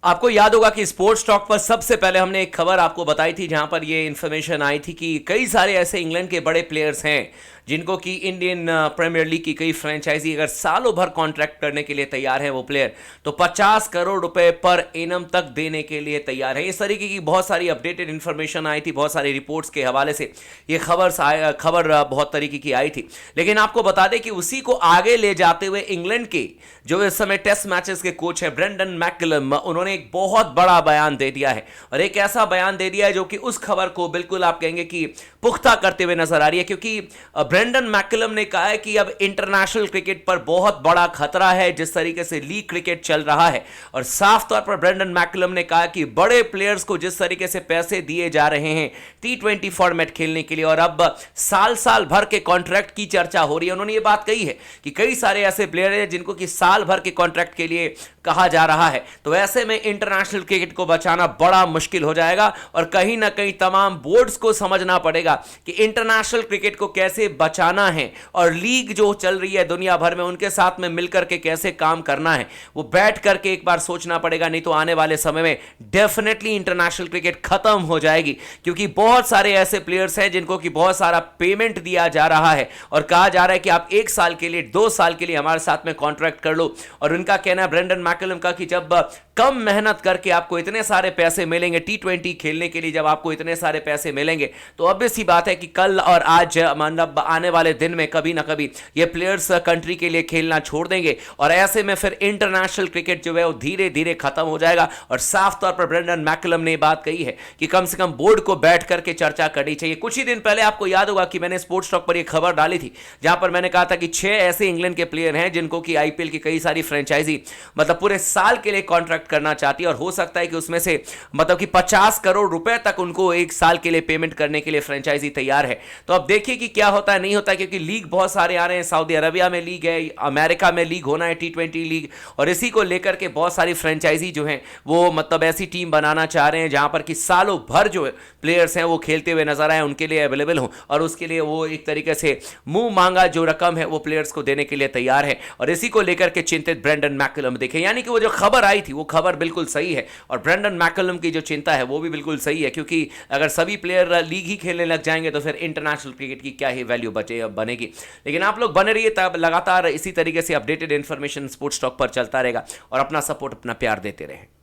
आपको याद होगा कि स्पोर्ट्स टॉक पर सबसे पहले हमने एक खबर आपको बताई थी जहां पर ये इन्फॉर्मेशन आई थी कि कई सारे ऐसे इंग्लैंड के बड़े प्लेयर्स हैं जिनको कि इंडियन प्रीमियर लीग की कई फ्रेंचाइजी अगर सालों भर कॉन्ट्रैक्ट करने के लिए तैयार है वो प्लेयर तो 50 करोड़ रुपए पर एनम तक देने के लिए तैयार है। इस तरीके की बहुत सारी अपडेटेड इन्फॉर्मेशन आई थी, बहुत सारी रिपोर्ट्स के हवाले से ये खबर बहुत तरीके की आई थी। लेकिन आपको बता दें कि उसी को आगे ले जाते हुए इंग्लैंड के जो इस समय टेस्ट मैचेस के कोच हैं ब्रेंडन मैकलम, उन्होंने एक बहुत बड़ा बयान दे दिया है और एक ऐसा बयान दे दिया है जो कि उस खबर को बिल्कुल आप कहेंगे कि पुख्ता करते हुए नजर आ रही है, क्योंकि ब्रेंडन मैकलम ने कहा है कि अब इंटरनेशनल क्रिकेट पर बहुत बड़ा खतरा है जिस तरीके से लीग क्रिकेट चल रहा है। और साफ तौर पर ब्रेंडन मैकलम ने कहा कि बड़े प्लेयर्स को जिस तरीके से पैसे दिए जा रहे हैं T20 फॉर्मेट खेलने के लिए और अब साल भर के कॉन्ट्रैक्ट की चर्चा हो रही है, उन्होंने ये बात कही है कि कई सारे ऐसे प्लेयर हैं जिनको कि साल भर के कॉन्ट्रैक्ट के लिए कहा जा रहा है। तो ऐसे में इंटरनेशनल क्रिकेट को बचाना बड़ा मुश्किल हो जाएगा और कहीं ना कहीं तमाम बोर्ड्स को समझना पड़ेगा कि इंटरनेशनल क्रिकेट को कैसे बचाना है और लीग जो चल रही है दुनिया भर में उनके साथ में मिलकर के कैसे काम करना है वो बैठ करके एक बार सोचना पड़ेगा, नहीं तो आने वाले समय में डेफिनेटली इंटरनेशनल क्रिकेट खत्म हो जाएगी। क्योंकि बहुत सारे ऐसे प्लेयर्स हैं जिनको कि बहुत सारा पेमेंट दिया जा रहा है और कहा जा रहा है कि आप 1 साल के लिए 2 साल के लिए हमारे साथ में कॉन्ट्रैक्ट कर लो। और उनका कहना है ब्रेंडन मैकलम का कि जब कम मेहनत करके आपको इतने सारे पैसे मिलेंगे T20 खेलने के लिए, जब आपको इतने सारे पैसे मिलेंगे तो ऑब्वियस सी बात है कि कल और आज मतलब आने वाले दिन में कभी ना कभी ये प्लेयर्स कंट्री के लिए खेलना छोड़ देंगे और ऐसे में फिर इंटरनेशनल क्रिकेट जो है वो धीरे धीरे खत्म हो जाएगा। और साफ तौर पर ब्रेंडन मैकलम ने बात कही है कि कम से कम बोर्ड को बैठ करके चर्चा करनी चाहिए। कुछ ही दिन पहले आपको याद होगा कि मैंने स्पोर्ट्स टॉक पर यह खबर डाली थी जहां पर मैंने कहा था कि 6 ऐसे इंग्लैंड के प्लेयर हैं जिनको कि आईपीएल की कई सारी फ्रेंचाइजी मतलब पूरे साल के लिए कॉन्ट्रैक्ट करना चाहती है और हो सकता है कि उसमें से मतलब कि 50 करोड़ रुपए तक उनको 1 साल के लिए पेमेंट करने के लिए फ्रेंचाइजी तैयार है। तो अब देखिए कि क्या होता है नहीं होता है, क्योंकि लीग बहुत सारे आ रहे हैं, सऊदी अरबिया में लीग है, अमेरिका में लीग होना है T20 लीग, और इसी को लेकर के बहुत सारी फ्रेंचाइजी जो है वो मतलब ऐसी टीम बनाना चाह रहे हैं जहां पर कि सालों भर जो प्लेयर्स हैं वो खेलते हुए नजर आए, उनके लिए अवेलेबल हो और उसके लिए वो एक तरीके से मुंह मांगा जो रकम है वो प्लेयर्स को देने के लिए तैयार है। और इसी को लेकर के चिंतित ब्रेंडन मैकलम देखे, यानी कि वो जो खबर आई थी वो खबर बिल्कुल सही है और ब्रेंडन मैकलम की जो चिंता है वो भी बिल्कुल सही है, क्योंकि अगर सभी प्लेयर लीग ही खेलने लग जाएंगे तो फिर इंटरनेशनल क्रिकेट की क्या ही वैल्यू बनेगी। लेकिन आप लोग बने रहिए, तब लगातार इसी तरीके से अपडेटेड इंफॉर्मेशन स्पोर्ट्स टॉक पर चलता रहेगा और अपना सपोर्ट अपना प्यार देते रहे।